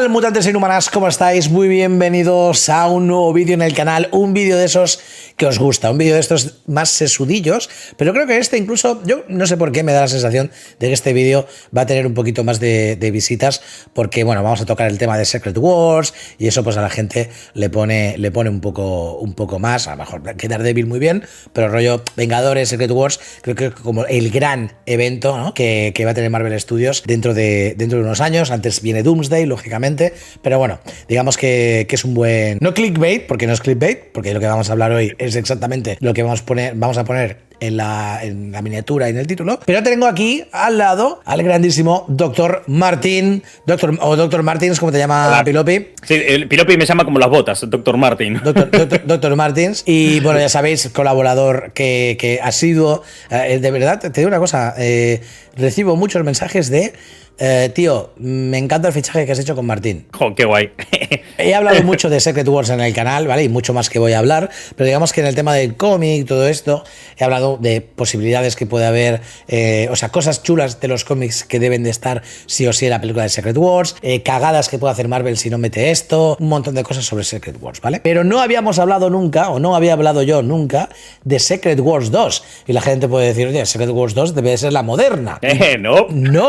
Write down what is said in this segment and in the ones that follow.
tal, mutantes e inhumanas? ¿Cómo estáis? Muy bienvenidos a un nuevo vídeo en el canal, un vídeo de esos que os gusta, un vídeo de estos más sesudillos, pero creo que este incluso, yo no sé por qué me da la sensación de que este vídeo va a tener un poquito más de visitas, porque bueno, vamos a tocar el tema de Secret Wars y eso pues a la gente le pone un poco más, a lo mejor que Daredevil muy bien, pero rollo Vengadores, Secret Wars, creo que como el gran evento, ¿no? que va a tener Marvel Studios dentro de unos años. Antes viene Doomsday, lógicamente, pero bueno, digamos que es un buen... No clickbait, porque no es clickbait, porque lo que vamos a hablar hoy es exactamente lo que vamos a poner en la miniatura y en el título, pero tengo aquí al lado al grandísimo Dr. Martín, Dr. Martins, como te llama. Hola. Pilopi. Sí, el Pilopi me llama como las botas, Dr. Martin. Dr. Martins, y bueno, ya sabéis, colaborador que ha sido, de verdad, te digo una cosa, recibo muchos mensajes de tío, me encanta el fichaje que has hecho con Martín. ¡Jo, qué guay! He hablado mucho de Secret Wars en el canal, ¿vale? Y mucho más que voy a hablar, pero digamos que en el tema del cómic y todo esto, he hablado de posibilidades que puede haber, o sea, cosas chulas de los cómics que deben de estar sí o sí en la película de Secret Wars, cagadas que puede hacer Marvel si no mete esto, un montón de cosas sobre Secret Wars, ¿vale? Pero no habíamos hablado nunca, o no había hablado yo nunca, de Secret Wars 2. Y la gente puede decir, oye, Secret Wars 2 debe de ser la moderna. No. No.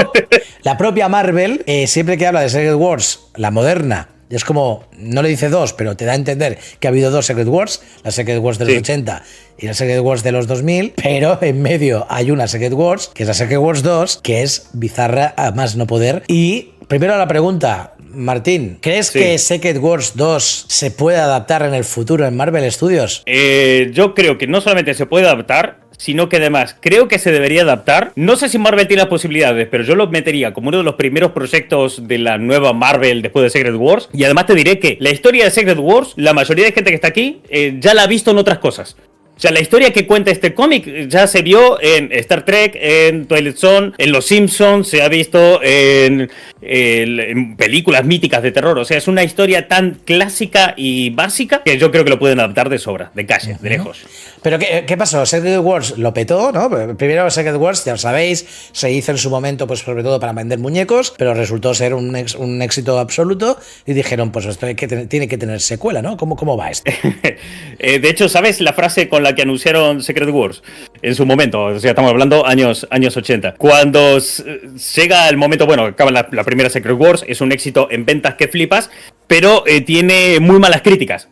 La propia Marvel, siempre que habla de Secret Wars, la moderna, es como, no le dice dos, pero te da a entender que ha habido dos Secret Wars, la Secret Wars de los 80 y la Secret Wars de los 2000, pero en medio hay una Secret Wars, que es la Secret Wars 2, que es bizarra a más no poder. Y primero la pregunta, Martín, ¿crees que Secret Wars 2 se puede adaptar en el futuro en Marvel Studios? Yo creo que no solamente se puede adaptar, sino que además creo que se debería adaptar. No sé si Marvel tiene las posibilidades, pero yo lo metería como uno de los primeros proyectos de la nueva Marvel después de Secret Wars. Y además te diré que la historia de Secret Wars, la mayoría de gente que está aquí ya la ha visto en otras cosas. O sea, la historia que cuenta este cómic ya se vio en Star Trek, en Twilight Zone, en Los Simpsons, se ha visto en películas míticas de terror. O sea, es una historia tan clásica y básica que yo creo que lo pueden adaptar de sobra, de calle, de lejos. Pero ¿qué pasó? Secret Wars lo petó, ¿no? Primero Secret Wars, ya lo sabéis, se hizo en su momento, pues sobre todo para vender muñecos, pero resultó ser un éxito absoluto y dijeron, pues esto tiene que tener secuela, ¿no? ¿Cómo va esto? De hecho, ¿sabes la frase con la que anunciaron Secret Wars en su momento? O sea, estamos hablando años 80. Cuando llega el momento, bueno, acaba la primera Secret Wars, es un éxito en ventas que flipas, pero tiene muy malas críticas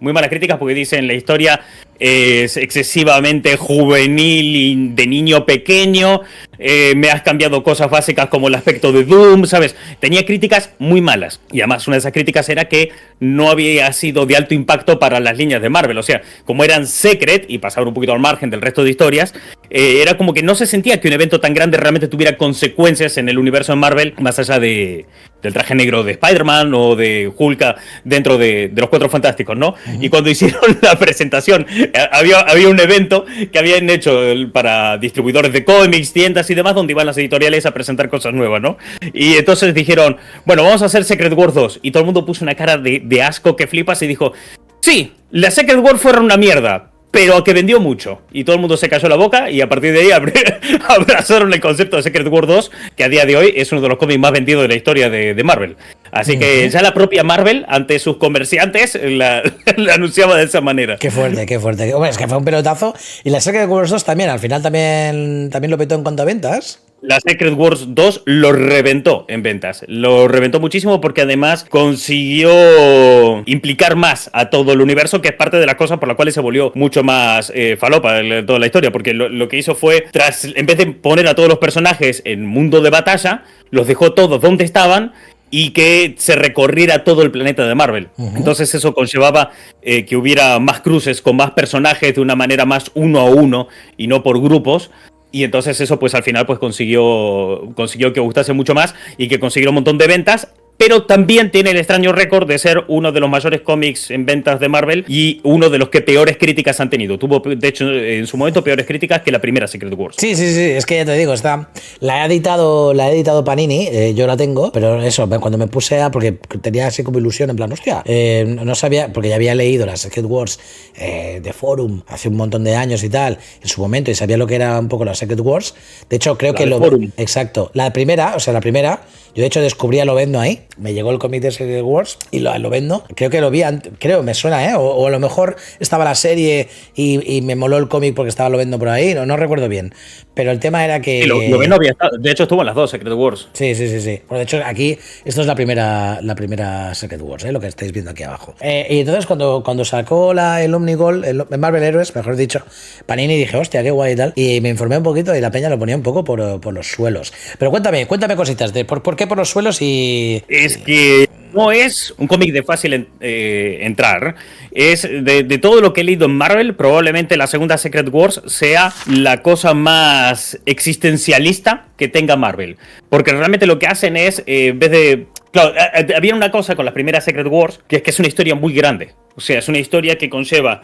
porque dicen la historia es excesivamente juvenil y de niño pequeño, me has cambiado cosas básicas como el aspecto de Doom, ¿sabes? Tenía críticas muy malas, y además una de esas críticas era que no había sido de alto impacto para las líneas de Marvel, o sea, como eran Secret y pasaban un poquito al margen del resto de historias, era como que no se sentía que un evento tan grande realmente tuviera consecuencias en el universo de Marvel, más allá del traje negro de Spider-Man o de Hulk dentro de los Cuatro Fantásticos, ¿no? Y cuando hicieron la presentación, había un evento que habían hecho para distribuidores de cómics, tiendas y demás, donde iban las editoriales a presentar cosas nuevas, ¿no? Y entonces dijeron, bueno, vamos a hacer Secret Wars 2. Y todo el mundo puso una cara de asco que flipas y dijo, sí, la Secret Wars fueron una mierda, pero que vendió mucho. Y todo el mundo se cayó la boca y a partir de ahí abrazaron el concepto de Secret Wars 2, que a día de hoy es uno de los cómics más vendidos de la historia de Marvel. Así que ya la propia Marvel, ante sus comerciantes, la anunciaba de esa manera. Qué fuerte. Hombre, es que fue un pelotazo. Y la Secret Wars 2 también, al final también lo petó en cuanto a ventas. La Secret Wars 2 lo reventó en ventas. Lo reventó muchísimo porque además consiguió implicar más a todo el universo, que es parte de las cosas por las cuales se volvió mucho más falopa en toda la historia. Porque lo que hizo fue, en vez de poner a todos los personajes en mundo de batalla, los dejó todos donde estaban y que se recorriera todo el planeta de Marvel. Entonces eso conllevaba que hubiera más cruces con más personajes de una manera más uno a uno y no por grupos. Y entonces eso pues al final pues consiguió que gustase mucho más y que consiguiera un montón de ventas. Pero también tiene el extraño récord de ser uno de los mayores cómics en ventas de Marvel y uno de los que peores críticas han tenido. Tuvo, de hecho, en su momento peores críticas que la primera Secret Wars. Sí, es que ya te digo, la ha editado Panini, yo la tengo, pero eso, cuando me puse porque tenía así como ilusión, en plan, hostia, no sabía, porque ya había leído la Secret Wars de Forum hace un montón de años y tal, en su momento, y sabía lo que era un poco la Secret Wars. De hecho, creo que Forum. Exacto. La primera, yo de hecho descubrí a Lobezno ahí, me llegó el cómic de Secret Wars y lo vendo. Creo que lo vi, me suena, ¿eh? O a lo mejor estaba la serie y me moló el cómic porque lo vendo por ahí, no recuerdo bien. Pero el tema era que... Sí, lo ven había estado, de hecho estuvo en las dos Secret Wars. Sí. Bueno, de hecho, aquí, esto es la primera Secret Wars, lo que estáis viendo aquí abajo. Y entonces, cuando sacó el Omnigol, el Marvel Heroes, mejor dicho, Panini, dije, hostia, qué guay y tal. Y me informé un poquito y la peña lo ponía un poco por los suelos. Pero cuéntame cositas de por qué por los suelos y... Es que no es un cómic de fácil entrar. Es de todo lo que he leído en Marvel, probablemente la segunda Secret Wars sea la cosa más existencialista que tenga Marvel. Porque realmente lo que hacen es, en vez de... Claro, había una cosa con las primeras Secret Wars, que es una historia muy grande. O sea, es una historia que conlleva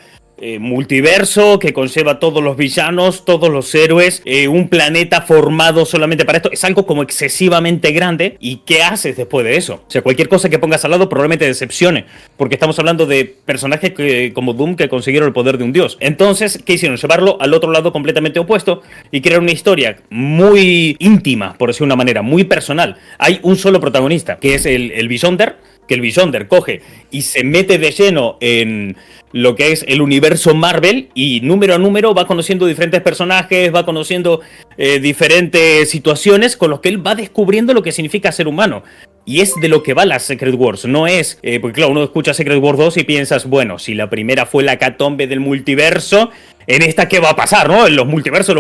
multiverso, que conlleva todos los villanos, todos los héroes, un planeta formado solamente para esto. Es algo como excesivamente grande. ¿Y qué haces después de eso? O sea, cualquier cosa que pongas al lado probablemente decepcione, porque estamos hablando de personajes como Doom que consiguieron el poder de un dios. Entonces, ¿qué hicieron? Llevarlo al otro lado completamente opuesto y crear una historia muy íntima, por decir de una manera, muy personal. Hay un solo protagonista, que es el Beyonder, que el Beyonder coge y se mete de lleno en lo que es el universo Marvel y número a número va conociendo diferentes personajes, va conociendo diferentes situaciones con los que él va descubriendo lo que significa ser humano. Y es de lo que va la Secret Wars, no es... porque claro, uno escucha Secret Wars 2 y piensas, bueno, si la primera fue la hecatombe del multiverso, en esta ¿qué va a pasar, no? En los multiversos.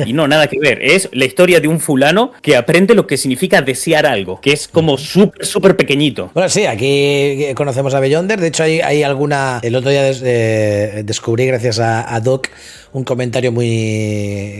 Y no, nada que ver. Es la historia de un fulano que aprende lo que significa desear algo, que es como súper pequeñito. Bueno, sí, aquí conocemos a Beyonder. De hecho, hay alguna... El otro día descubrí, gracias a Doc, un comentario muy...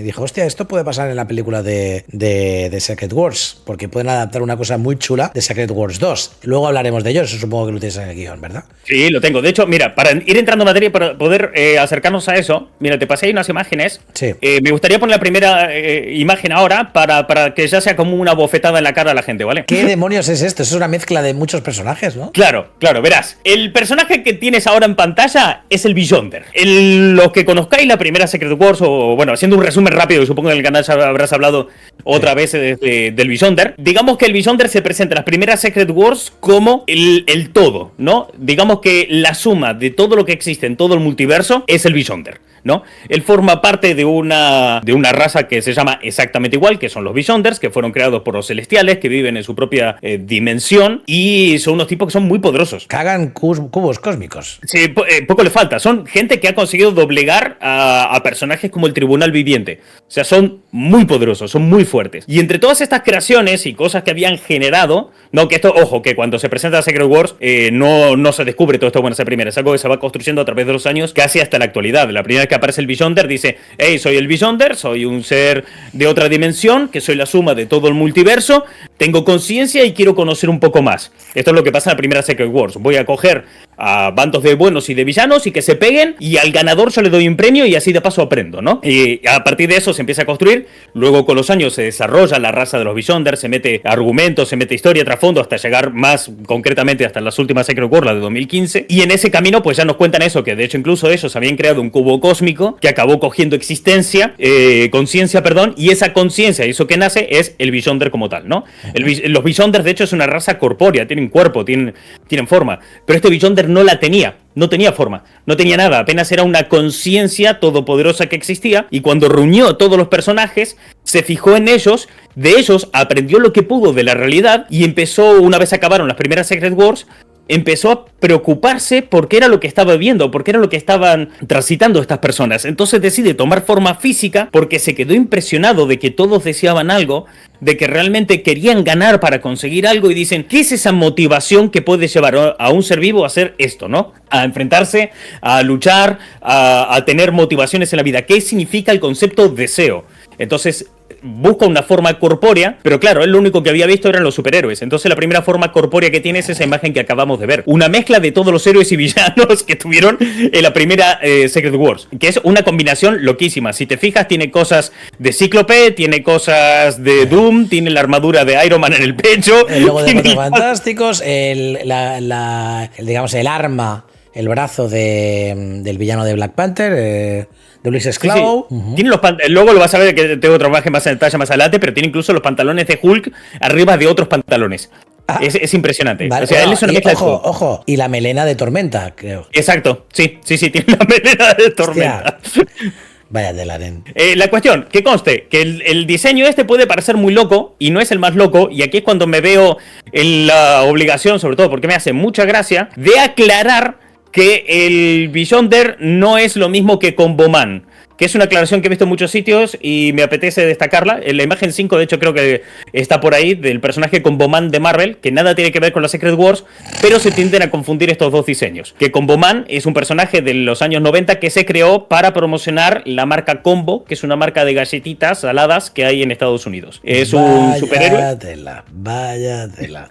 Dijo, hostia, esto puede pasar en la película de Secret Wars, porque pueden adaptar una cosa muy chula de Secret Wars 2. Luego hablaremos de ello, eso supongo que lo tienes en el guión, ¿verdad? Sí, lo tengo. De hecho, mira, para ir entrando en materia y para poder acercarnos a eso, mira, te pasé ahí unas imágenes. Sí. Me gustaría poner la primera imagen ahora para que ya sea como una bofetada en la cara a la gente, ¿vale? ¿Qué demonios es esto? Es una mezcla de muchos personajes, ¿no? Claro, verás. El personaje que tienes ahora en pantalla es el Beyonder. Los que conozcáis la primera Secret Wars, o bueno, haciendo un resumen rápido, supongo que en el canal ya habrás hablado otra vez del Beyonder. Digamos que el Beyonder se presenta en las primeras Secret Wars como el todo, ¿no? Digamos que la suma de todo lo que existe en todo el multiverso es el Beyonder, ¿no? Él forma parte de una raza que se llama exactamente igual, que son los Beyonders, que fueron creados por los Celestiales, que viven en su propia dimensión, y son unos tipos que son muy poderosos. Cagan cubos cósmicos. Sí, poco le falta. Son gente que ha conseguido doblegar a personajes como el Tribunal Viviente. O sea, son muy poderosos, son muy fuertes. Y entre todas estas creaciones y cosas que habían generado, no, que esto, ojo, que cuando se presenta Secret Wars, no se descubre todo esto bueno esa primera, es algo que se va construyendo a través de los años, casi hasta la actualidad. La primera vez que aparece el Beyonder dice, hey, soy el Beyonder, soy un ser de otra dimensión, que soy la suma de todo el multiverso, tengo conciencia y quiero conocer un poco más. Esto es lo que pasa en la primera Secret Wars. Voy a coger a bandos de buenos y de villanos y que se peguen, y al ganador yo le doy un premio y así de paso aprendo, ¿no? Y a partir de eso se empieza a construir. Luego con los años se desarrolla la raza de los Beyonders, se mete argumentos, se mete historia, trasfondo, hasta llegar más concretamente hasta las últimas Secret Wars, la de 2015. Y en ese camino pues ya nos cuentan eso, que de hecho incluso ellos habían creado un cubo cósmico que acabó cogiendo conciencia, y esa conciencia, eso que nace, es el Beyonder como tal, ¿no? Los Beyonders de hecho es una raza corpórea, tienen cuerpo, tienen forma, pero este Beyonder no la tenía. No tenía forma, no tenía nada, apenas era una conciencia todopoderosa que existía, y cuando reunió a todos los personajes, se fijó en ellos, de ellos aprendió lo que pudo de la realidad, y empezó, una vez acabaron las primeras Secret Wars, empezó a preocuparse porque era lo que estaba viendo, porque era lo que estaban transitando estas personas. Entonces decide tomar forma física porque se quedó impresionado de que todos deseaban algo, de que realmente querían ganar para conseguir algo, y dicen, ¿qué es esa motivación que puede llevar a un ser vivo a hacer esto, ¿no? A enfrentarse, a luchar, a tener motivaciones en la vida. ¿Qué significa el concepto deseo? Entonces busca una forma corpórea, pero claro, él lo único que había visto eran los superhéroes. Entonces la primera forma corpórea que tiene es esa imagen que acabamos de ver. Una mezcla de todos los héroes y villanos que tuvieron en la primera Secret Wars, que es una combinación loquísima. Si te fijas, tiene cosas de Cíclope, tiene cosas de Doom, tiene la armadura de Iron Man en el pecho. El logo de Cuatro Fantásticos, digamos, el arma, el brazo del villano de Black Panther, de Ulysses Claw. Sí. Tiene luego lo vas a ver, que tengo otra imagen más en detalle más adelante, pero tiene incluso los pantalones de Hulk arriba de otros pantalones. Es impresionante. Vale, o sea, él es una mezcla de todo. ojo, y la melena de Tormenta, creo. Exacto, sí, tiene la melena de Tormenta. Hostia. Vaya tela, nen. La cuestión, que conste, que el diseño este puede parecer muy loco y no es el más loco, y aquí es cuando me veo en la obligación, sobre todo porque me hace mucha gracia, de aclarar que el Beyonder no es lo mismo que Comboman, que es una aclaración que he visto en muchos sitios y me apetece destacarla. En la imagen 5, de hecho, creo que está por ahí, del personaje Comboman de Marvel, que nada tiene que ver con la Secret Wars, pero se tienden a confundir estos dos diseños. Que Comboman es un personaje de los años 90 que se creó para promocionar la marca Combo, que es una marca de galletitas saladas que hay en Estados Unidos. Es un superhéroe. Vaya tela.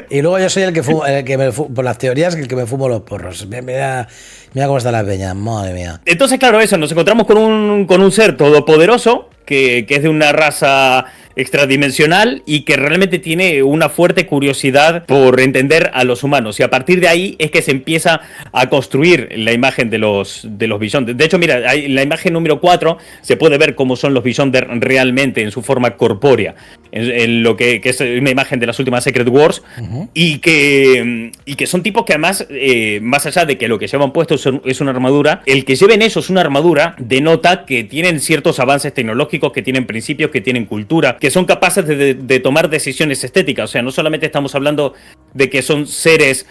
Y luego yo soy el que por las teorías, el que me fumo los porros. Mira cómo está la peña, madre mía. Entonces, claro, eso, nos encontramos con un ser todopoderoso que es de una raza extradimensional y que realmente tiene una fuerte curiosidad por entender a los humanos, y a partir de ahí es que se empieza a construir la imagen de los Beyonder. De hecho, mira, en la imagen número 4 se puede ver cómo son los Beyonder realmente en su forma corpórea, en lo que es una imagen de las últimas Secret Wars. y que son tipos que además, más allá de que lo que llevan puesto es una armadura, el que lleven eso es una armadura denota que tienen ciertos avances tecnológicos, que tienen principios, que tienen cultura, que son capaces de tomar decisiones estéticas. O sea, no solamente estamos hablando de que son seres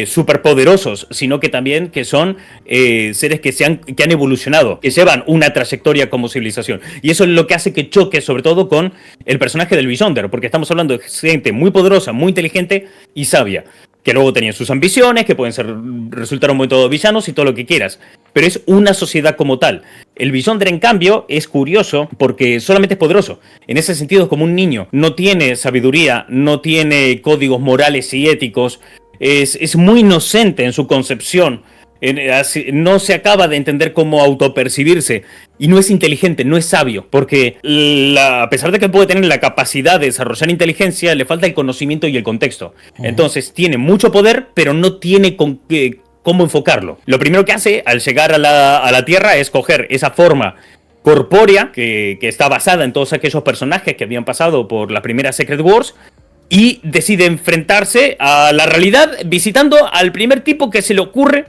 superpoderosos, sino que también que son seres que han evolucionado, que llevan una trayectoria como civilización. Y eso es lo que hace que choque sobre todo con el personaje del Beyonder, porque estamos hablando de gente muy poderosa, muy inteligente y sabia, que luego tenían sus ambiciones, que pueden resultar un momento villanos y todo lo que quieras, pero es una sociedad como tal. El Beyonder, en cambio, es curioso porque solamente es poderoso. En ese sentido es como un niño. No tiene sabiduría, no tiene códigos morales y éticos. Es muy inocente en su concepción. No se acaba de entender cómo autopercibirse. Y no es inteligente, no es sabio. Porque a pesar de que puede tener la capacidad de desarrollar inteligencia, le falta el conocimiento y el contexto. Entonces tiene mucho poder, pero no tiene cómo enfocarlo. Lo primero que hace al llegar a la Tierra es coger esa forma corpórea que está basada en todos aquellos personajes que habían pasado por la primera Secret Wars, y decide enfrentarse a la realidad visitando al primer tipo que se le ocurre,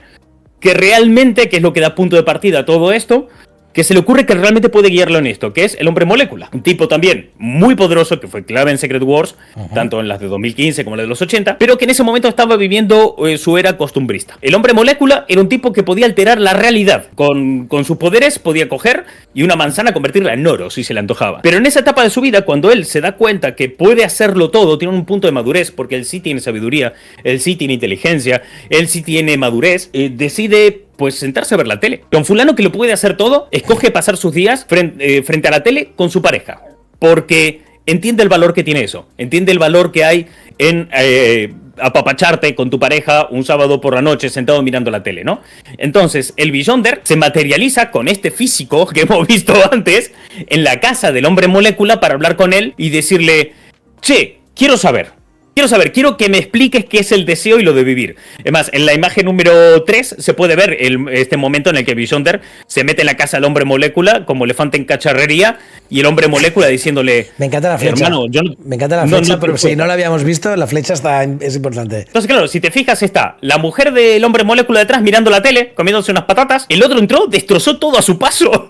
que realmente, que es lo que da punto de partida a todo esto, que se le ocurre que realmente puede guiarlo en esto, que es el Hombre Molécula. Un tipo también muy poderoso, que fue clave en Secret Wars, tanto en las de 2015 como en las de los 80, pero que en ese momento estaba viviendo su era costumbrista. El Hombre Molécula era un tipo que podía alterar la realidad. Con sus poderes podía coger y una manzana convertirla en oro, si se le antojaba. Pero en esa etapa de su vida, cuando él se da cuenta que puede hacerlo todo, tiene un punto de madurez, porque él sí tiene sabiduría, él sí tiene inteligencia, él sí tiene madurez, decide pues sentarse a ver la tele. Con fulano que lo puede hacer todo, escoge pasar sus días frente a la tele con su pareja, porque entiende el valor que tiene eso, entiende el valor que hay en apapacharte con tu pareja un sábado por la noche sentado mirando la tele, ¿no? Entonces el Beyonder se materializa con este físico que hemos visto antes en la casa del Hombre Molécula para hablar con él y decirle: che, quiero quiero que me expliques qué es el deseo y lo de vivir. Es más, en la imagen número 3 se puede ver este momento en el que Beyonder se mete en la casa del Hombre Molécula como elefante en cacharrería, y el Hombre Molécula diciéndole: me encanta la flecha. Hermano, me encanta la flecha, pero si no la habíamos visto, la flecha es importante. Entonces, claro, si te fijas, está la mujer del Hombre Molécula detrás mirando la tele, comiéndose unas patatas. El otro entró, destrozó todo a su paso.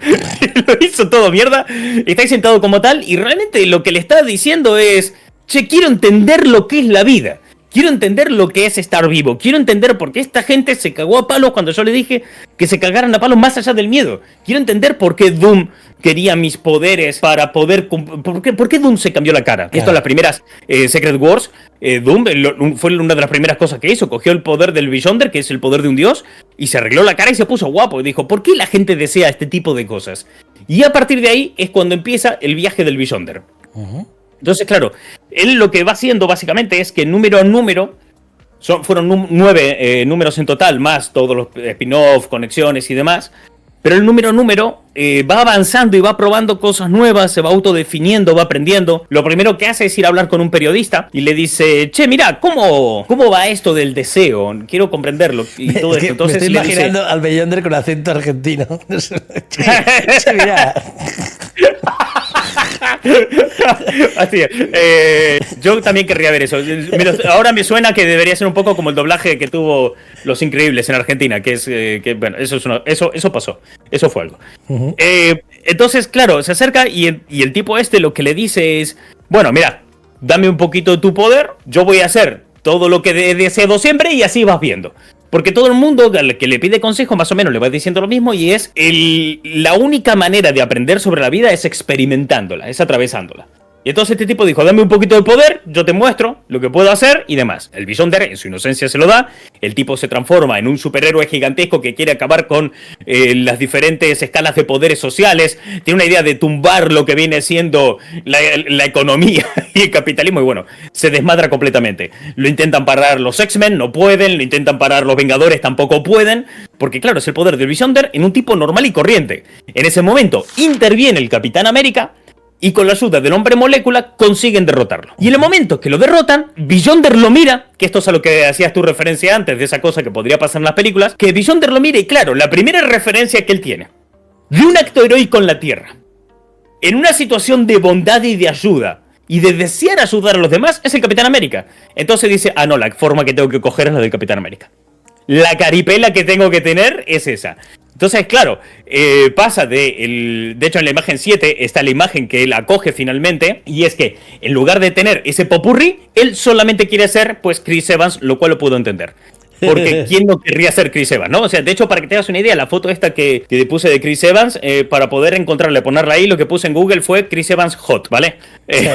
Lo hizo todo mierda. Está ahí sentado como tal, y realmente lo que le está diciendo es: che, quiero entender lo que es la vida. Quiero entender lo que es estar vivo. Quiero entender por qué esta gente se cagó a palos cuando yo le dije que se cagaran a palos más allá del miedo. Quiero entender por qué Doom quería mis poderes para poder... ¿Por qué Doom se cambió la cara? Claro. Esto en las primeras Secret Wars, Doom fue una de las primeras cosas que hizo. Cogió el poder del Beyonder, que es el poder de un dios, y se arregló la cara y se puso guapo. Y dijo: ¿por qué la gente desea este tipo de cosas? Y a partir de ahí es cuando empieza el viaje del Beyonder. Entonces, claro, él lo que va haciendo básicamente es que número a número, fueron 9 números en total, más todos los spin-off, conexiones y demás, pero el número a número va avanzando y va probando cosas nuevas, se va autodefiniendo, va aprendiendo. Lo primero que hace es ir a hablar con un periodista y le dice: che, mira, ¿cómo va esto del deseo? Quiero comprenderlo. Y todo esto. Entonces, me estoy imaginando al Beyonder con acento argentino. che, mira. Así es. Yo también querría ver eso. Ahora me suena que debería ser un poco como el doblaje que tuvo Los Increíbles en Argentina, que es que, bueno, eso pasó. Eso fue algo. Entonces, claro, se acerca y el tipo lo que le dice es, bueno, mira, dame un poquito de tu poder, yo voy a hacer todo lo que he deseado siempre y así vas viendo. Porque todo el mundo que le pide consejo más o menos le va diciendo lo mismo y es la única manera de aprender sobre la vida es experimentándola, es atravesándola. Y entonces este tipo dijo, dame un poquito de poder, yo te muestro lo que puedo hacer y demás. El Beyonder en su inocencia se lo da, el tipo se transforma en un superhéroe gigantesco que quiere acabar con las diferentes escalas de poderes sociales, tiene una idea de tumbar lo que viene siendo la economía y el capitalismo y bueno, se desmadra completamente. Lo intentan parar los X-Men, no pueden, lo intentan parar los Vengadores, tampoco pueden, porque claro, es el poder del Beyonder en un tipo normal y corriente. En ese momento interviene el Capitán América, y con la ayuda del hombre molécula consiguen derrotarlo. Y en el momento que lo derrotan, Beyonder lo mira, que esto es a lo que hacías tu referencia antes, de esa cosa que podría pasar en las películas, que Beyonder lo mira y claro, la primera referencia que él tiene de un acto heroico en la Tierra, en una situación de bondad y de ayuda, y de desear ayudar a los demás, es el Capitán América. Entonces dice, no, la forma que tengo que coger es la del Capitán América. La caripela que tengo que tener es esa. Entonces, claro, pasa de hecho, en la imagen 7 está la imagen que él acoge finalmente, y es que en lugar de tener ese popurrí, él solamente quiere ser, pues, Chris Evans, lo cual lo puedo entender. Porque ¿quién no querría ser Chris Evans, no? O sea, de hecho, para que te hagas una idea, la foto esta que puse de Chris Evans, para poder encontrarla y ponerla ahí, lo que puse en Google fue Chris Evans Hot, ¿vale? Sí.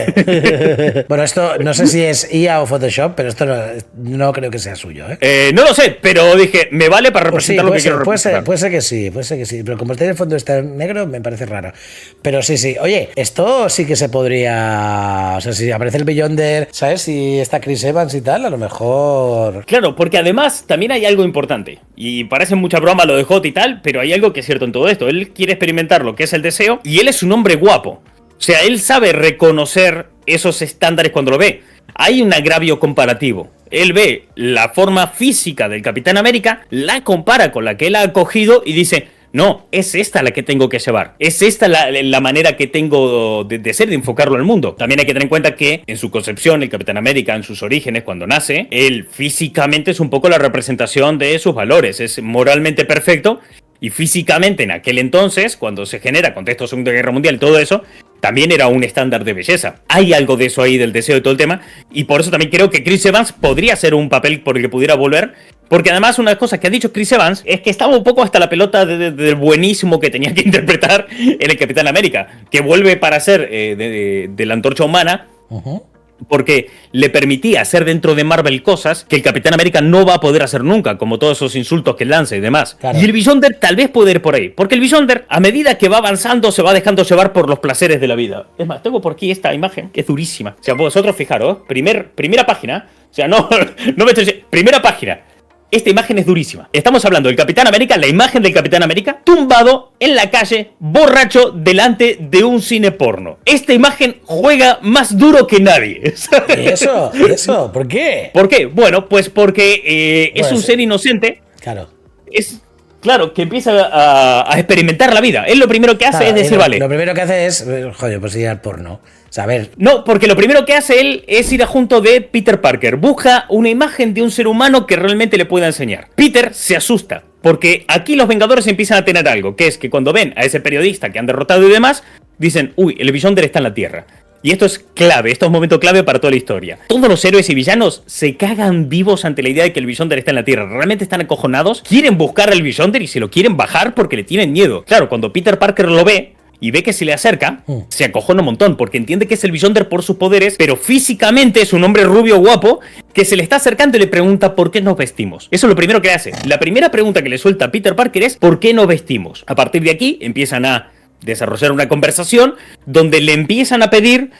Bueno, esto no sé si es IA o Photoshop, pero esto no creo que sea suyo, ¿eh? No lo sé, pero dije, me vale para representar lo que quiero representar. Puede ser que sí, pero como el fondo está en negro, me parece raro. Pero sí. Oye, esto sí que se podría... O sea, si aparece el Beyonder, ¿sabes? Si está Chris Evans y tal, a lo mejor... Claro, porque además también hay algo importante, y parece mucha broma lo de Hot y tal, pero hay algo que es cierto en todo esto. Él quiere experimentar lo que es el deseo, y él es un hombre guapo. O sea, él sabe reconocer esos estándares cuando lo ve. Hay un agravio comparativo. Él ve la forma física del Capitán América, la compara con la que él ha acogido y dice, no, es esta la que tengo que llevar. Es esta la manera que tengo de ser, de enfocarlo al mundo. También hay que tener en cuenta que en su concepción, el Capitán América, en sus orígenes, cuando nace, él físicamente es un poco la representación de sus valores. Es moralmente perfecto. Y físicamente en aquel entonces, cuando se genera contexto de Segunda Guerra Mundial y todo eso, también era un estándar de belleza. Hay algo de eso ahí, del deseo y todo el tema, y por eso también creo que Chris Evans podría ser un papel por el que pudiera volver, porque además una de las cosas que ha dicho Chris Evans es que estaba un poco hasta la pelota del buenísimo que tenía que interpretar en el Capitán América, que vuelve para ser de la Antorcha Humana, porque le permitía hacer dentro de Marvel cosas que el Capitán América no va a poder hacer nunca, como todos esos insultos que lanza y demás. Claro. Y el Beyonder tal vez puede ir por ahí, porque el Beyonder, a medida que va avanzando, se va dejando llevar por los placeres de la vida. Es más, tengo por aquí esta imagen, que es durísima. O sea, vosotros fijaros, primera página, o sea, no me estoy diciendo, primera página. Esta imagen es durísima. Estamos hablando del Capitán América, la imagen del Capitán América, tumbado en la calle, borracho, delante de un cine porno. Esta imagen juega más duro que nadie. ¿Eso? ¿Por qué? ¿Por qué? Bueno, pues porque es un ser inocente. Claro. Claro, que empieza a experimentar la vida. Él lo primero que hace es decir, vale. Lo primero que hace es, joder, pues ir al porno. Saber. No, porque lo primero que hace él es ir junto de Peter Parker. Busca una imagen de un ser humano que realmente le pueda enseñar. Peter se asusta, porque aquí los Vengadores empiezan a tener algo, que es que cuando ven a ese periodista que han derrotado y demás, dicen, uy, el Beyonder está en la Tierra. Y esto es clave, esto es un momento clave para toda la historia. Todos los héroes y villanos se cagan vivos ante la idea de que el Beyonder está en la Tierra. Realmente están acojonados, quieren buscar al Beyonder y se lo quieren bajar porque le tienen miedo. Claro, cuando Peter Parker lo ve y ve que se le acerca, se acojona un montón, porque entiende que es el Beyonder por sus poderes, pero físicamente es un hombre rubio guapo que se le está acercando y le pregunta ¿por qué nos vestimos? Eso es lo primero que hace. La primera pregunta que le suelta a Peter Parker es ¿por qué nos vestimos? A partir de aquí empiezan a desarrollar una conversación donde le empiezan a pedir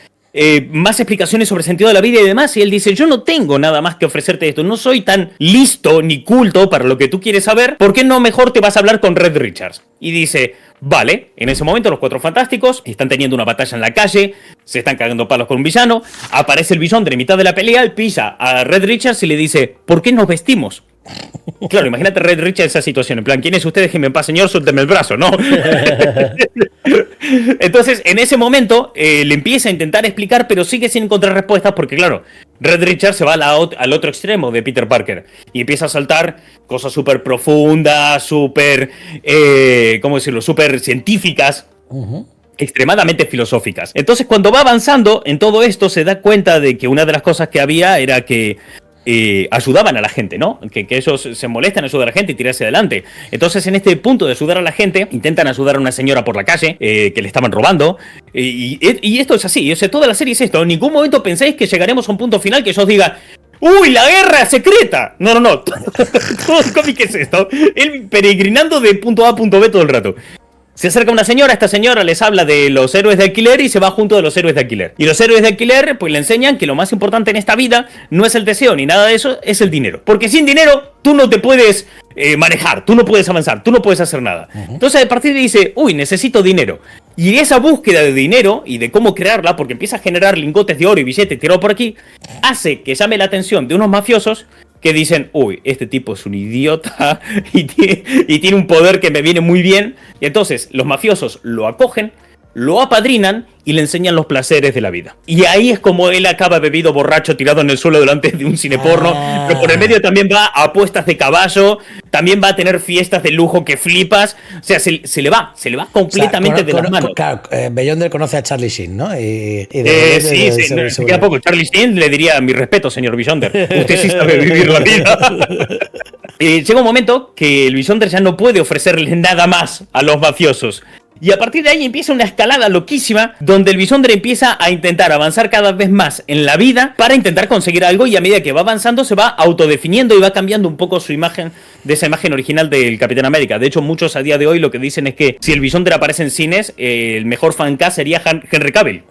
más explicaciones sobre el sentido de la vida y demás, y él dice, yo no tengo nada más que ofrecerte esto, no soy tan listo ni culto para lo que tú quieres saber, ¿por qué no mejor te vas a hablar con Reed Richards? Y dice, vale, en ese momento los Cuatro Fantásticos están teniendo una batalla en la calle, se están cagando palos con un villano, aparece el Beyonder en mitad de la pelea, él pisa a Reed Richards y le dice, ¿por qué nos vestimos? Claro, imagínate Red Richard en esa situación. En plan, ¿quién es usted? Déjeme en paz, señor, suélteme el brazo, ¿no? Entonces, en ese momento, le empieza a intentar explicar, pero sigue sin encontrar respuestas porque, claro, Red Richard se va al otro extremo de Peter Parker y empieza a saltar cosas súper profundas, súper, ¿cómo decirlo?, súper científicas. Extremadamente filosóficas. Entonces, cuando va avanzando en todo esto, se da cuenta de que una de las cosas que había era que ayudaban a la gente, ¿no? Que ellos se molestan en ayudar a la gente y tirarse adelante. Entonces, en este punto de ayudar a la gente, intentan ayudar a una señora por la calle que le estaban robando. Y esto es así. O sea, toda la serie es esto. En ningún momento penséis que llegaremos a un punto final que yo os diga: ¡uy, la guerra secreta! No. Todo el cómic es esto. Él peregrinando de punto A a punto B todo el rato. Se acerca una señora, esta señora les habla de los héroes de alquiler y se va junto de los héroes de alquiler. Y los héroes de alquiler pues le enseñan que lo más importante en esta vida no es el deseo ni nada de eso, es el dinero. Porque sin dinero tú no te puedes manejar, tú no puedes avanzar, tú no puedes hacer nada. Entonces a partir de ahí dice: uy, necesito dinero. Y esa búsqueda de dinero y de cómo crearla, porque empieza a generar lingotes de oro y billetes tirados por aquí, hace que llame la atención de unos mafiosos que dicen: uy, este tipo es un idiota y tiene un poder que me viene muy bien. Y entonces los mafiosos lo acogen, lo apadrinan y le enseñan los placeres de la vida. Y ahí es como él acaba bebido, borracho, tirado en el suelo delante de un cineporno. Pero por el medio también va a apuestas de caballo, también va a tener fiestas de lujo que flipas. O sea, se le va completamente de las manos. Claro, Beyonder conoce a Charlie Sheen, ¿no? Sí. Queda poco. Charlie Sheen le diría: mi respeto, señor Beyonder. Usted sí sabe vivir la vida. Llega un momento que el Beyonder ya no puede ofrecerle nada más a los mafiosos. Y a partir de ahí empieza una escalada loquísima donde el Beyonder empieza a intentar avanzar cada vez más en la vida para intentar conseguir algo, y a medida que va avanzando se va autodefiniendo y va cambiando un poco su imagen de esa imagen original del Capitán América. De hecho, muchos a día de hoy lo que dicen es que si el Beyonder aparece en cines, el mejor fancast sería Henry Cavill.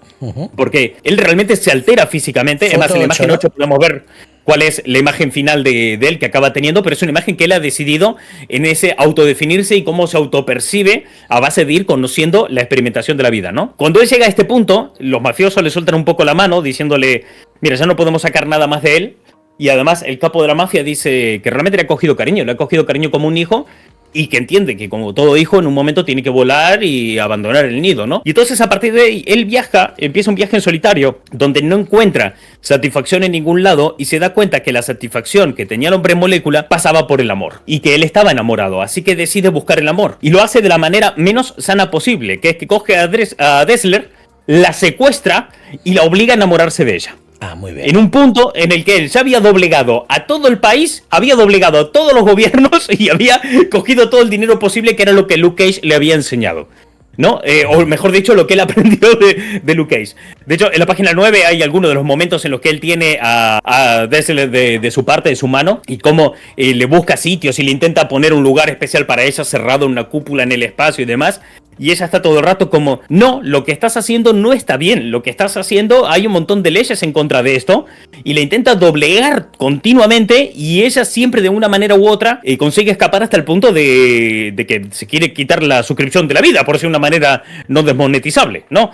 Porque él realmente se altera físicamente. Es más, en la imagen 8 podemos ver cuál es la imagen final de él que acaba teniendo, pero es una imagen que él ha decidido en ese autodefinirse y cómo se autopercibe a base de ir conociendo la experimentación de la vida, ¿no? Cuando él llega a este punto, los mafiosos le sueltan un poco la mano diciéndole: mira, ya no podemos sacar nada más de él. Y además el capo de la mafia dice que realmente le ha cogido cariño como un hijo, y que entiende que como todo hijo en un momento tiene que volar y abandonar el nido, ¿no? Y entonces a partir de ahí él empieza un viaje en solitario donde no encuentra satisfacción en ningún lado y se da cuenta que la satisfacción que tenía el hombre molécula pasaba por el amor y que él estaba enamorado, así que decide buscar el amor y lo hace de la manera menos sana posible, que es que coge a Dessler, la secuestra y la obliga a enamorarse de ella. Muy bien. En un punto en el que él ya había doblegado a todo el país, había doblegado a todos los gobiernos y había cogido todo el dinero posible, que era lo que Luke Cage le había enseñado, ¿no? O mejor dicho, lo que él aprendió de Luke Cage. De hecho, en la página 9 hay algunos de los momentos en los que él tiene a Dessler de su parte, de su mano, y cómo le busca sitios y le intenta poner un lugar especial para ella, cerrado en una cúpula en el espacio y demás. Y ella está todo el rato como: no, lo que estás haciendo no está bien, lo que estás haciendo, hay un montón de leyes en contra de esto, y le intenta doblegar continuamente, y ella siempre de una manera u otra consigue escapar hasta el punto de que se quiere quitar la suscripción de la vida, por ser una manera no desmonetizable, ¿no?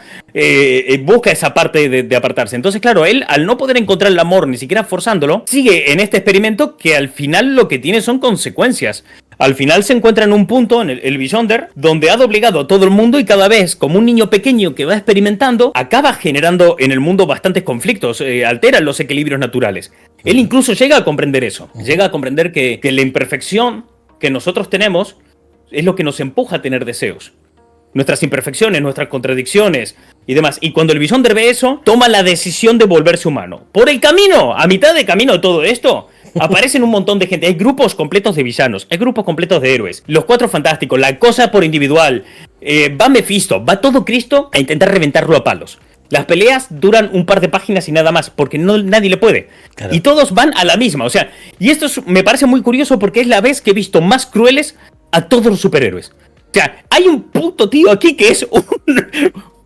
Busca esa parte de apartarse. Entonces, claro, él, al no poder encontrar el amor, ni siquiera forzándolo, sigue en este experimento que al final lo que tiene son consecuencias. Al final se encuentra en un punto, en el Beyonder, donde ha doblegado a todo el mundo y cada vez, como un niño pequeño que va experimentando, acaba generando en el mundo bastantes conflictos, altera los equilibrios naturales. Él incluso llega a comprender eso, llega a comprender que la imperfección que nosotros tenemos es lo que nos empuja a tener deseos. Nuestras imperfecciones, nuestras contradicciones y demás. Y cuando el Beyonder ve eso, toma la decisión de volverse humano. Por el camino, a mitad de camino de todo esto, aparecen un montón de gente. Hay grupos completos de villanos, hay grupos completos de héroes. Los Cuatro Fantásticos, la Cosa por individual. Va Mephisto, va todo Cristo a intentar reventarlo a palos. Las peleas duran un par de páginas y nada más, porque nadie le puede. Claro. Y todos van a la misma, o sea, y esto me parece muy curioso porque es la vez que he visto más crueles a todos los superhéroes. O sea, hay un puto tío aquí que es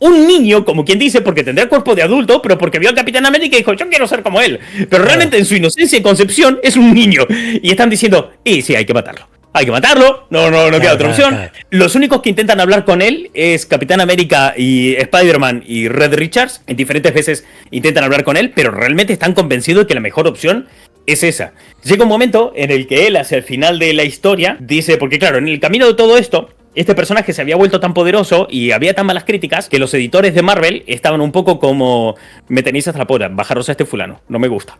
un niño, como quien dice, porque tendrá cuerpo de adulto, pero porque vio al Capitán América y dijo: yo quiero ser como él. Pero realmente en su inocencia y concepción es un niño. Y están diciendo: sí, hay que matarlo. hay que matarlo, no queda otra opción. Claro. Los únicos que intentan hablar con él es Capitán América y Spider-Man y Red Richards. En diferentes veces intentan hablar con él, pero realmente están convencidos de que la mejor opción es esa. Llega un momento en el que él, hacia el final de la historia, dice, porque claro, en el camino de todo esto, este personaje se había vuelto tan poderoso y había tan malas críticas que los editores de Marvel estaban un poco como, me tenéis hasta la polla, bajaros a este fulano, no me gusta,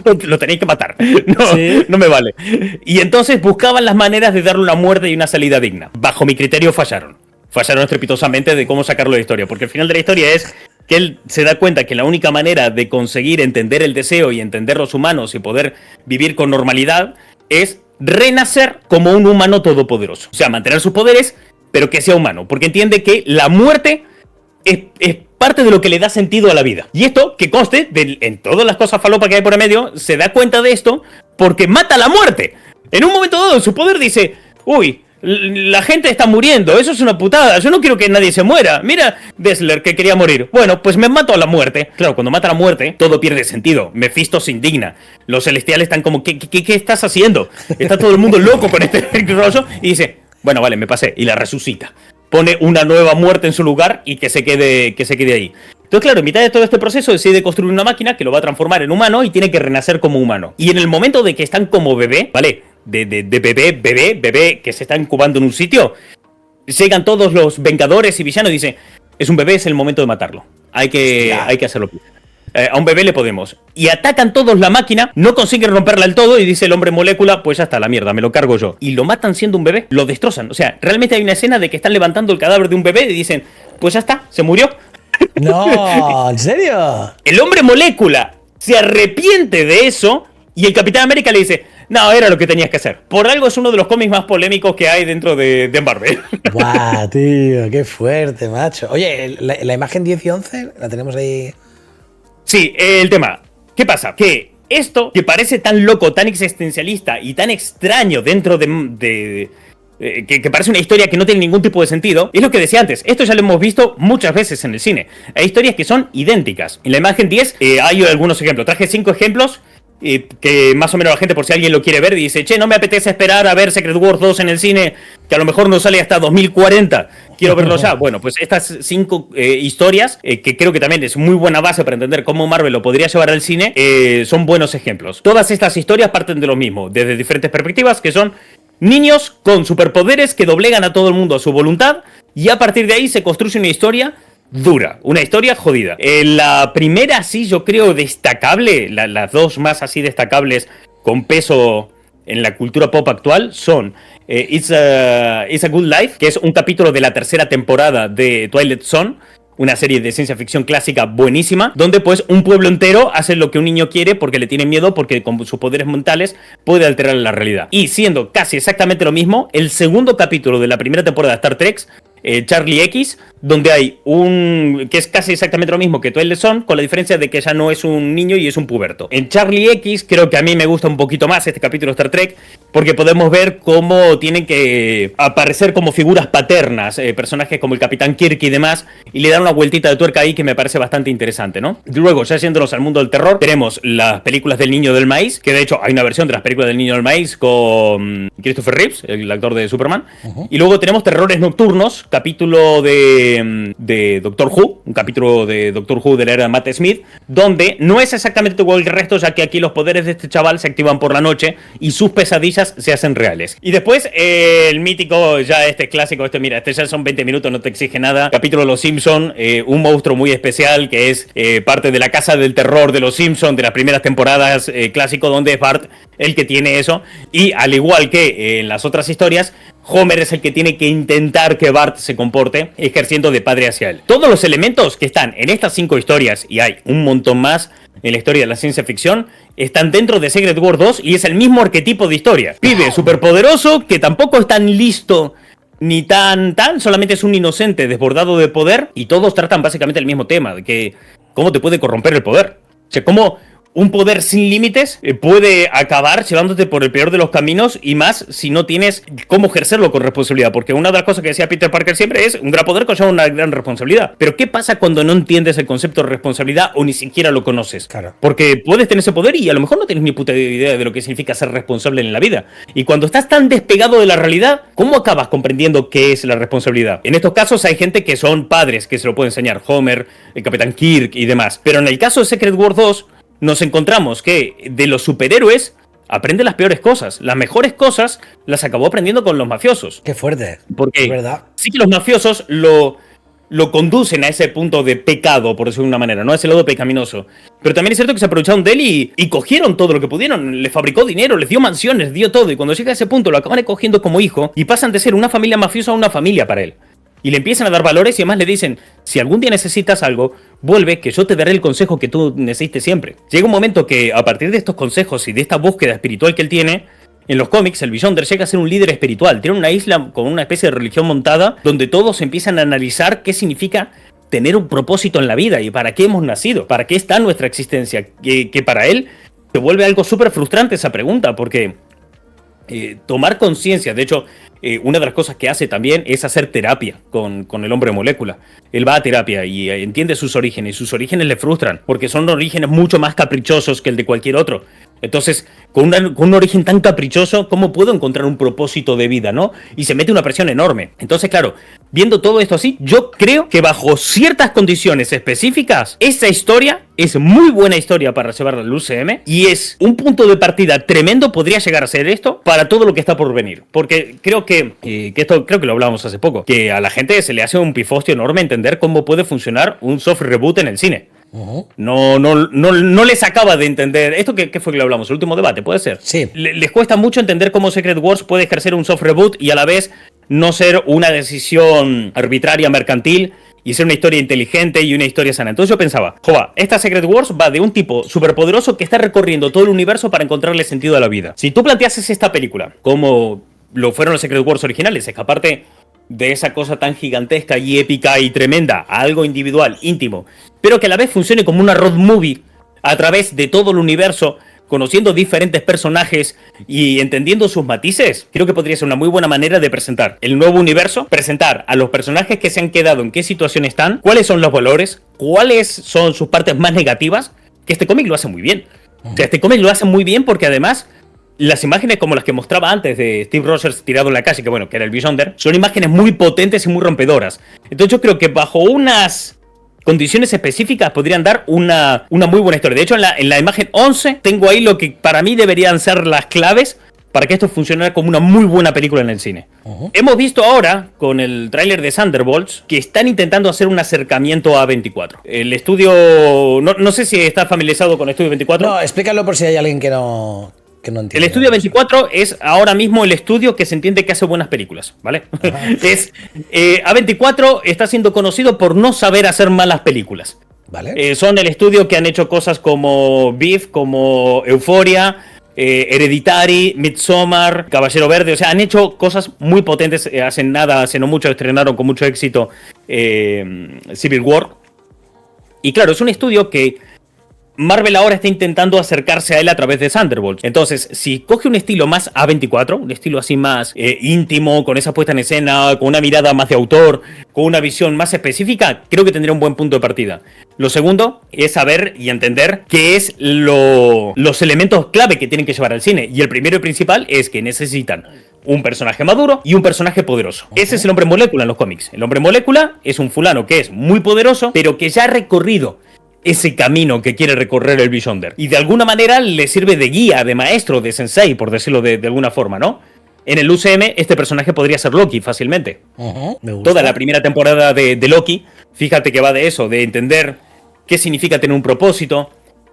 lo tenéis que matar, ¿Sí? no me vale. Y entonces buscaban las maneras de darle una muerte y una salida digna. Bajo mi criterio fallaron estrepitosamente de cómo sacarlo de la historia, porque el final de la historia es que él se da cuenta que la única manera de conseguir entender el deseo y entender los humanos y poder vivir con normalidad es renacer como un humano todopoderoso. O sea, mantener sus poderes, pero que sea humano. Porque entiende que la muerte es parte de lo que le da sentido a la vida. Y esto, que conste, en todas las cosas falopas que hay por el medio, se da cuenta de esto porque mata a la muerte. En un momento dado, su poder dice, uy, la gente está muriendo, eso es una putada, yo no quiero que nadie se muera. Mira, Dessler, que quería morir. Bueno, pues me mato a la muerte. Claro, cuando mata a la muerte, todo pierde sentido. Mephisto se indigna. Los celestiales están como, ¿qué estás haciendo? Está todo el mundo loco con este rollo. Y dice, bueno, vale, me pasé. Y la resucita. Pone una nueva muerte en su lugar y que se quede ahí. Entonces, claro, en mitad de todo este proceso decide construir una máquina que lo va a transformar en humano y tiene que renacer como humano. Y en el momento de que están como bebé, ¿vale? De bebé que se está incubando en un sitio, llegan todos los vengadores y villanos y dicen, es un bebé, es el momento de matarlo. Hay que hacerlo. A un bebé le podemos. Y atacan todos la máquina, no consiguen romperla del todo y dice el hombre molécula, pues ya está, la mierda, me lo cargo yo. Y lo matan siendo un bebé, lo destrozan. O sea, realmente hay una escena de que están levantando el cadáver de un bebé y dicen, pues ya está, se murió. No, ¿en serio? El hombre molécula se arrepiente de eso y el Capitán América le dice, no, era lo que tenías que hacer. Por algo es uno de los cómics más polémicos que hay dentro de Marvel. Guau, tío, qué fuerte, macho. Oye, la imagen 10 y 11 la tenemos ahí. Sí, el tema. ¿Qué pasa? Que esto, que parece tan loco, tan existencialista y tan extraño dentro que parece una historia que no tiene ningún tipo de sentido, es lo que decía antes. Esto ya lo hemos visto muchas veces en el cine. Hay historias que son idénticas. En la imagen 10 hay algunos ejemplos. Traje 5 ejemplos que más o menos la gente, por si alguien lo quiere ver, dice, che, no me apetece esperar a ver Secret Wars 2 en el cine, que a lo mejor no sale hasta 2040. Quiero verlo ya. Bueno, pues estas 5 historias, que creo que también es muy buena base para entender cómo Marvel lo podría llevar al cine, son buenos ejemplos. Todas estas historias parten de lo mismo, desde diferentes perspectivas, que son niños con superpoderes que doblegan a todo el mundo a su voluntad, y a partir de ahí se construye una historia dura, una historia jodida. La primera, sí, yo creo destacable, las dos más así destacables con peso en la cultura pop actual son It's a Good Life, que es un capítulo de la tercera temporada de Twilight Zone, una serie de ciencia ficción clásica buenísima, donde pues un pueblo entero hace lo que un niño quiere porque le tiene miedo, porque con sus poderes mentales puede alterar la realidad. Y siendo casi exactamente lo mismo, el segundo capítulo de la primera temporada de Star Trek, Charlie X, donde hay que es casi exactamente lo mismo que Twilight Zone, con la diferencia de que ya no es un niño y es un puberto. En Charlie X creo que a mí me gusta un poquito más este capítulo de Star Trek, porque podemos ver cómo tienen que aparecer como figuras paternas, personajes como el Capitán Kirk y demás, y le dan una vueltita de tuerca ahí que me parece bastante interesante, ¿no? Luego, ya yéndonos al mundo del terror, tenemos las películas del Niño del Maíz, que de hecho hay una versión de las películas del Niño del Maíz con Christopher Reeves, el actor de Superman, y luego tenemos Terrores Nocturnos, capítulo de Doctor Who, un capítulo de Doctor Who de la era de Matt Smith, donde no es exactamente igual que el resto, ya que aquí los poderes de este chaval se activan por la noche y sus pesadillas se hacen reales. Y después, el mítico, ya este clásico, mira, ya son 20 minutos, no te exige nada, capítulo de Los Simpson, un monstruo muy especial que es parte de la casa del terror de Los Simpson, de las primeras temporadas, clásico, donde es Bart el que tiene eso, y al igual que en las otras historias, Homer es el que tiene que intentar que Bart se comporte, ejerciendo de padre hacia él. Todos los elementos que están en estas 5 historias, y hay un montón más en la historia de la ciencia ficción, están dentro de Secret Wars 2 y es el mismo arquetipo de historia. Pibe superpoderoso que tampoco es tan listo ni tan, solamente es un inocente desbordado de poder, y todos tratan básicamente el mismo tema, de que cómo te puede corromper el poder. O sea, cómo un poder sin límites puede acabar llevándote por el peor de los caminos, y más si no tienes cómo ejercerlo con responsabilidad. Porque una de las cosas que decía Peter Parker siempre es: un gran poder conlleva una gran responsabilidad. Pero ¿qué pasa cuando no entiendes el concepto de responsabilidad o ni siquiera lo conoces? Claro. Porque puedes tener ese poder y a lo mejor no tienes ni puta idea de lo que significa ser responsable en la vida. Y cuando estás tan despegado de la realidad, ¿cómo acabas comprendiendo qué es la responsabilidad? En estos casos hay gente que son padres que se lo pueden enseñar: Homer, el Capitán Kirk y demás. Pero en el caso de Secret Wars 2, nos encontramos que de los superhéroes aprende las peores cosas. Las mejores cosas las acabó aprendiendo con los mafiosos. Qué fuerte. Porque ¿verdad? sí que los mafiosos lo conducen a ese punto de pecado, por decirlo de una manera, ¿no? A ese lado pecaminoso. Pero también es cierto que se aprovecharon de él y cogieron todo lo que pudieron. Le fabricó dinero, les dio mansiones, dio todo. Y cuando llega a ese punto lo acaban cogiendo como hijo y pasan de ser una familia mafiosa a una familia para él. Y le empiezan a dar valores y además le dicen: si algún día necesitas algo, vuelve, que yo te daré el consejo que tú necesites siempre. Llega un momento que a partir de estos consejos y de esta búsqueda espiritual que él tiene, en los cómics el Beyonder llega a ser un líder espiritual. Tiene una isla con una especie de religión montada donde todos empiezan a analizar qué significa tener un propósito en la vida y para qué hemos nacido, para qué está nuestra existencia. Que para él se vuelve algo súper frustrante esa pregunta, porque tomar conciencia, de hecho, una de las cosas que hace también es hacer terapia con el hombre molécula. Él va a terapia y entiende sus orígenes. Sus orígenes le frustran porque son orígenes mucho más caprichosos que el de cualquier otro. Entonces, con un origen tan caprichoso, ¿cómo puedo encontrar un propósito de vida, no? Y se mete una presión enorme. Entonces, claro, viendo todo esto así, yo creo que bajo ciertas condiciones específicas, esa historia es muy buena historia para llevarla al UCM y es un punto de partida tremendo, podría llegar a ser esto, para todo lo que está por venir. Porque creo que esto, creo que lo hablábamos hace poco, que a la gente se le hace un pifostio enorme entender cómo puede funcionar un soft reboot en el cine. No les acaba de entender. ¿Esto qué fue que lo hablamos? ¿El último debate? ¿Puede ser? Sí. Les cuesta mucho entender cómo Secret Wars puede ejercer un soft reboot y a la vez no ser una decisión arbitraria, mercantil, y ser una historia inteligente y una historia sana. Entonces yo pensaba: joa, esta Secret Wars va de un tipo superpoderoso que está recorriendo todo el universo para encontrarle sentido a la vida. Si tú planteases esta película como lo fueron los Secret Wars originales, escaparte de esa cosa tan gigantesca y épica y tremenda a algo individual, íntimo, pero que a la vez funcione como una road movie a través de todo el universo, conociendo diferentes personajes y entendiendo sus matices, creo que podría ser una muy buena manera de presentar el nuevo universo, presentar a los personajes que se han quedado, en qué situación están, cuáles son los valores, cuáles son sus partes más negativas, que este cómic lo hace muy bien. O sea, este cómic lo hace muy bien porque además las imágenes como las que mostraba antes de Steve Rogers tirado en la calle, que bueno, que era el Beyonder, son imágenes muy potentes y muy rompedoras. Entonces yo creo que bajo unas condiciones específicas podrían dar una muy buena historia. De hecho, en la imagen 11 tengo ahí lo que para mí deberían ser las claves para que esto funcionara como una muy buena película en el cine. Hemos visto ahora, con el tráiler de Thunderbolts, que están intentando hacer un acercamiento a 24. El estudio... No sé si está familiarizado con Estudio 24. No, explícalo por si hay alguien que no entiende. El Estudio 24 es ahora mismo el estudio que se entiende que hace buenas películas, ¿vale? A24 está siendo conocido por no saber hacer malas películas. Vale. Son el estudio que han hecho cosas como Beef, como Euphoria, Hereditary, Midsommar, Caballero Verde. O sea, han hecho cosas muy potentes. Hace no mucho, estrenaron con mucho éxito Civil War. Y claro, es un estudio que Marvel ahora está intentando acercarse a él a través de Thunderbolts. Entonces, si coge un estilo más A24, un estilo así más íntimo, con esa puesta en escena, con una mirada más de autor, con una visión más específica, creo que tendría un buen punto de partida. Lo segundo es saber y entender qué es los elementos clave que tienen que llevar al cine. Y el primero y principal es que necesitan un personaje maduro y un personaje poderoso. Ese es el hombre molécula en los cómics. El hombre molécula es un fulano que es muy poderoso, pero que ya ha recorrido ese camino que quiere recorrer el Beyonder. Y de alguna manera le sirve de guía, de maestro, de sensei, por decirlo de alguna forma, ¿no? En el UCM, este personaje podría ser Loki fácilmente. Me gusta. Toda la primera temporada de Loki, fíjate que va de eso, de entender qué significa tener un propósito,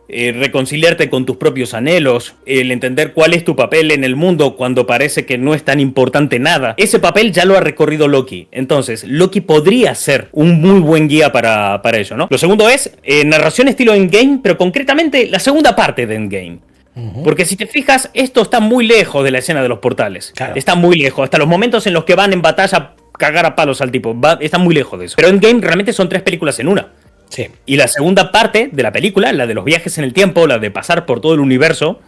reconciliarte con tus propios anhelos, el entender cuál es tu papel en el mundo cuando parece que no es tan importante nada. Ese papel ya lo ha recorrido Loki. Entonces, Loki podría ser un muy buen guía para ello, ¿no? Lo segundo es narración estilo Endgame, pero concretamente la segunda parte de Endgame. Porque si te fijas, esto está muy lejos de la escena de los portales. Claro. Está muy lejos. Hasta los momentos en los que van en batalla a cagar a palos al tipo. Está muy lejos de eso. Pero Endgame realmente son 3 películas en una. Sí. Y la segunda parte de la película, la de los viajes en el tiempo, la de pasar por todo el universo,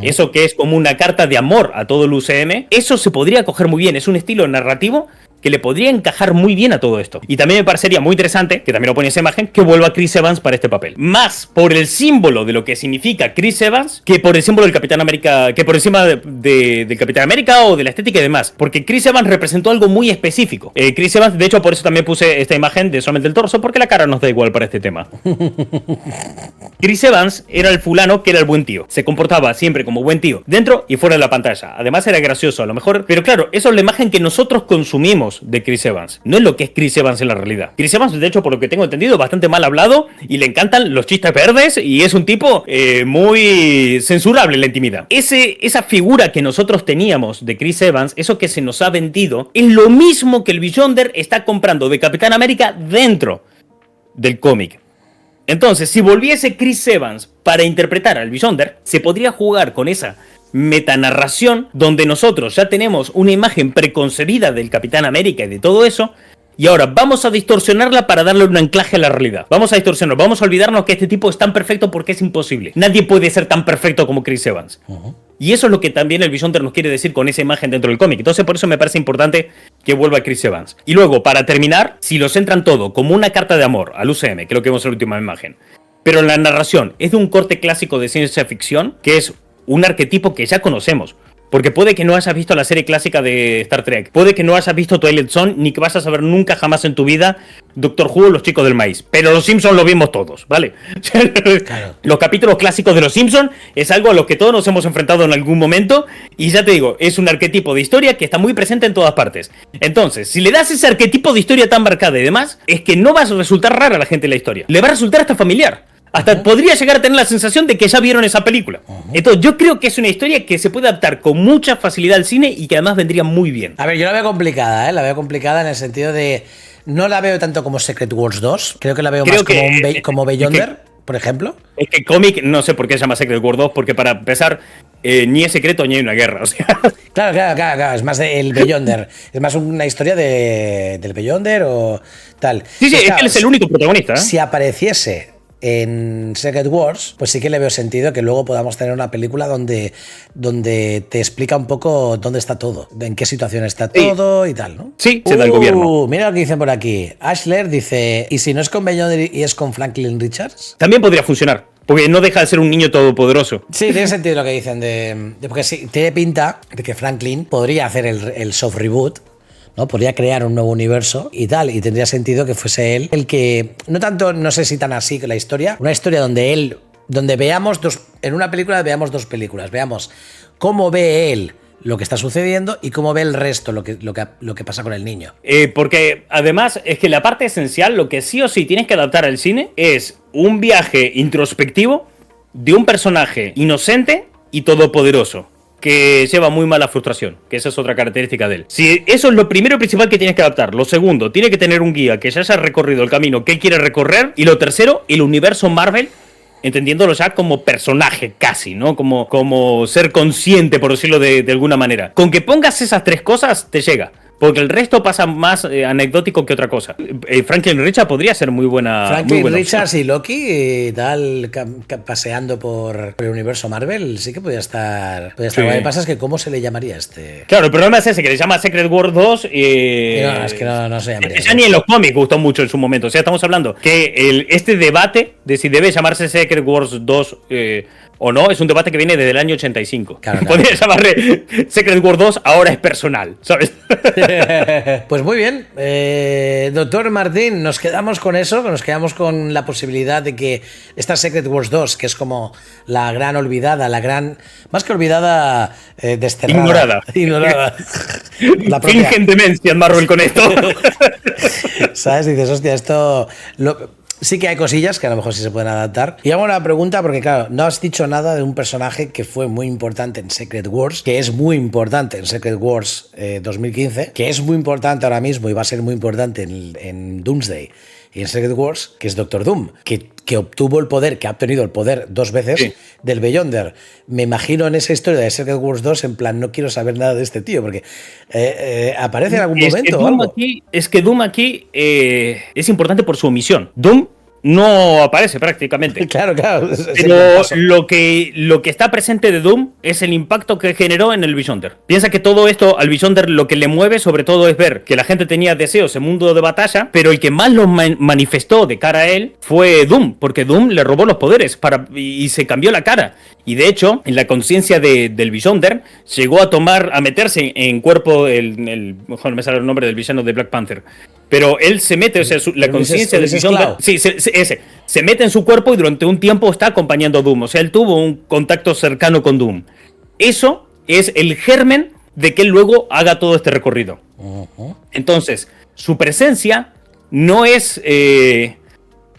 eso que es como una carta de amor a todo el UCM, eso se podría coger muy bien. Es un estilo narrativo que le podría encajar muy bien a todo esto. Y también me parecería muy interesante, que también lo pone esa imagen, que vuelva Chris Evans para este papel. Más por el símbolo de lo que significa Chris Evans que por el símbolo del Capitán América, que por encima del Capitán América o de la estética y demás. Porque Chris Evans representó algo muy específico. Chris Evans, de hecho, por eso también puse esta imagen de solamente el torso, porque la cara nos da igual para este tema. Chris Evans era el fulano que era el buen tío. Se comportaba siempre como buen tío, dentro y fuera de la pantalla. Además era gracioso, a lo mejor. Pero claro, eso es la imagen que nosotros consumimos de Chris Evans. No es lo que es Chris Evans en la realidad. Chris Evans, de hecho, por lo que tengo entendido, es bastante mal hablado y le encantan los chistes verdes y es un tipo muy censurable en la intimidad. Esa figura que nosotros teníamos de Chris Evans, eso que se nos ha vendido, es lo mismo que el Beyonder está comprando de Capitán América dentro del cómic. Entonces, si volviese Chris Evans para interpretar al Beyonder, se podría jugar con esa metanarración donde nosotros ya tenemos una imagen preconcebida del Capitán América y de todo eso, y ahora vamos a distorsionarla para darle un anclaje a la realidad. Vamos a distorsionarlo, vamos a olvidarnos que este tipo es tan perfecto porque es imposible. Nadie puede ser tan perfecto como Chris Evans. Y eso es lo que también el Beyonder nos quiere decir con esa imagen dentro del cómic. Entonces por eso me parece importante que vuelva Chris Evans. Y luego, para terminar, si lo centran todo como una carta de amor al UCM, que es lo que vemos en la última imagen, pero la narración es de un corte clásico de ciencia ficción, que es un arquetipo que ya conocemos. Porque puede que no hayas visto la serie clásica de Star Trek, puede que no hayas visto Twilight Zone, ni que vas a saber nunca jamás en tu vida Doctor Who o Los Chicos del Maíz. Pero Los Simpsons lo vimos todos, ¿vale? Claro. Los capítulos clásicos de Los Simpsons es algo a lo que todos nos hemos enfrentado en algún momento. Y ya te digo, es un arquetipo de historia que está muy presente en todas partes. Entonces, si le das ese arquetipo de historia tan marcada y demás, es que no va a resultar rara a la gente la historia. Le va a resultar hasta familiar. Hasta podría llegar a tener la sensación de que ya vieron esa película. Entonces yo creo que es una historia que se puede adaptar con mucha facilidad al cine y que además vendría muy bien. A ver, yo la veo complicada, ¿eh? La veo complicada en el sentido de... No la veo tanto como Secret Wars 2. Creo que la veo más como Beyonder, por ejemplo. Es que el cómic, no sé por qué se llama Secret Wars 2, porque para empezar, ni es secreto ni hay una guerra. O sea. Claro. Es más el Beyonder. Es más una historia del Beyonder o tal. Sí, es que él es el único protagonista. ¿Eh? Si apareciese en Secret Wars, pues sí que le veo sentido que luego podamos tener una película donde te explica un poco dónde está todo, en qué situación está todo y tal, ¿no? Sí, se da el gobierno. Mira lo que dicen por aquí. Ashler dice, ¿y si no es con Beyonder y es con Franklin Richards? También podría funcionar. Porque no deja de ser un niño todopoderoso. Sí, tiene sentido lo que dicen porque sí, tiene pinta de que Franklin podría hacer el soft reboot, ¿no? Podría crear un nuevo universo y tal, y tendría sentido que fuese él el que, no tanto, no sé si tan así que la historia, una historia donde veamos en una película veamos dos películas, veamos cómo ve él lo que está sucediendo y cómo ve el resto lo que pasa con el niño. Porque además es que la parte esencial, lo que sí o sí tienes que adaptar al cine es un viaje introspectivo de un personaje inocente y todopoderoso, que lleva muy mala frustración, que esa es otra característica de él. Si eso es lo primero y principal que tienes que adaptar. Lo segundo, tiene que tener un guía que ya haya recorrido el camino que él quiere recorrer. Y lo tercero, el universo Marvel, entendiéndolo ya como personaje casi, ¿no? Como ser consciente, por decirlo de alguna manera. Con que pongas esas tres cosas, te llega. Porque el resto pasa más anecdótico que otra cosa. Franklin Richards podría ser muy buena. Franklin Richards y Loki y tal, paseando por el universo Marvel, sí que podría estar. Sí. Lo que pasa es que, ¿cómo se le llamaría este? Claro, el problema es ese, que le llama Secret Wars 2. No, es que no se llamaría. Ya ni en los cómics gustó mucho en su momento. O sea, estamos hablando que este debate de si debe llamarse Secret Wars 2. O no, es un debate que viene desde el año 85. Claro. Podría llamarle Secret Wars 2, ahora es personal, ¿sabes? Pues muy bien. Doctor Martín, nos quedamos con eso, nos quedamos con la posibilidad de que esta Secret Wars 2, que es como la gran olvidada, más que olvidada, desterrada. Ignorada. Fingen demencia en Marvel con esto. ¿Sabes? Dices, hostia, esto... Sí que hay cosillas que a lo mejor sí se pueden adaptar. Y hago una pregunta porque, claro, no has dicho nada de un personaje que fue muy importante en Secret Wars, que es muy importante en Secret Wars 2015, que es muy importante ahora mismo y va a ser muy importante en Doomsday y en Secret Wars, que es Doctor Doom, que obtuvo el poder, que ha obtenido el poder 2 veces del Beyonder. Me imagino en esa historia de Secret Wars 2, en plan, no quiero saber nada de este tío, porque aparece en algún momento o algo. Es que Doom aquí es importante por su omisión. Doom no aparece prácticamente. Claro, claro. Pero lo que está presente de Doom es el impacto que generó en el Beyonder. Piensa que todo esto al Beyonder lo que le mueve sobre todo es ver que la gente tenía deseos en mundo de batalla, pero el que más los manifestó de cara a él fue Doom, porque Doom le robó los poderes y se cambió la cara. Y de hecho, en la conciencia del Beyonder, llegó a meterse en cuerpo mejor no me sale el nombre del villano de Black Panther. Pero él se mete, o sea, la conciencia del Beyonder. Sí, se mete en su cuerpo y durante un tiempo está acompañando a Doom. O sea, él tuvo un contacto cercano con Doom. Eso es el germen de que él luego haga todo este recorrido. Entonces, su presencia no es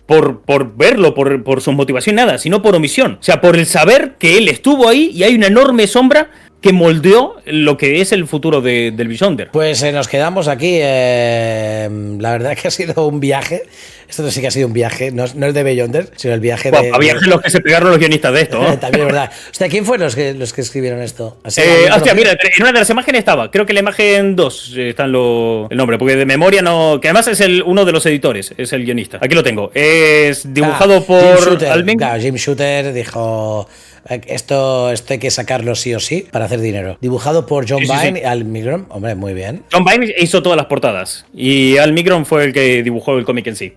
por verlo, por su motivación, nada, sino por omisión. O sea, por el saber que él estuvo ahí y hay una enorme sombra que moldeó lo que es el futuro del Beyonder. Pues nos quedamos aquí. La verdad que ha sido un viaje. Esto sí que ha sido un viaje, no el de Beyonder, sino el viaje de... A viajes los que se pegaron los guionistas de esto, ¿no? También es verdad. Hostia, ¿quién fueron los que escribieron esto? Hostia, mira, en una de las imágenes estaba, creo que en la imagen 2 está el nombre, porque de memoria no... Que además es uno de los editores, es el guionista. Aquí lo tengo. Es dibujado por... Jim Shooter dijo... Esto hay que sacarlo sí o sí para hacer dinero. Dibujado por John Byrne y Al Milgrom. Hombre, muy bien. John Byrne hizo todas las portadas y Al Milgrom fue el que dibujó el cómic en sí.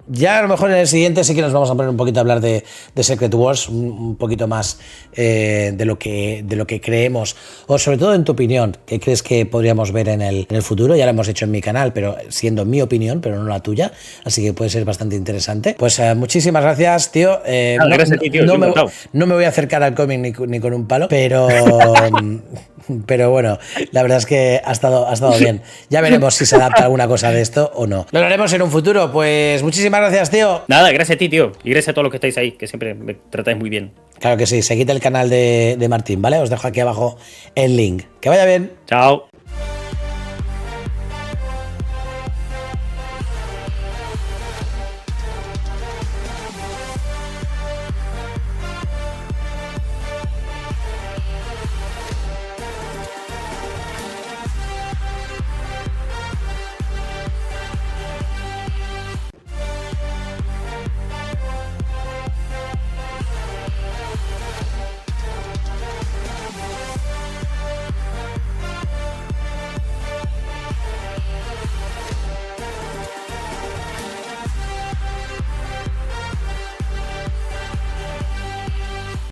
Ya a lo mejor en el siguiente sí que nos vamos a poner un poquito a hablar de Secret Wars, un poquito más de lo que creemos, o sobre todo en tu opinión, ¿qué crees que podríamos ver en el futuro? Ya lo hemos hecho en mi canal, pero siendo mi opinión, pero no la tuya, así que puede ser bastante interesante. Pues muchísimas gracias, tío. Gracias a ti, tío. No me voy a acercar al cómic ni con un palo, pero... Pero bueno, la verdad es que ha estado bien. Ya veremos si se adapta alguna cosa de esto o no. Lo haremos en un futuro. Pues muchísimas gracias, tío. Nada, gracias a ti, tío. Y gracias a todos los que estáis ahí, que siempre me tratáis muy bien. Claro que sí. Seguid el canal de Martín, ¿vale? Os dejo aquí abajo el link. Que vaya bien. Chao.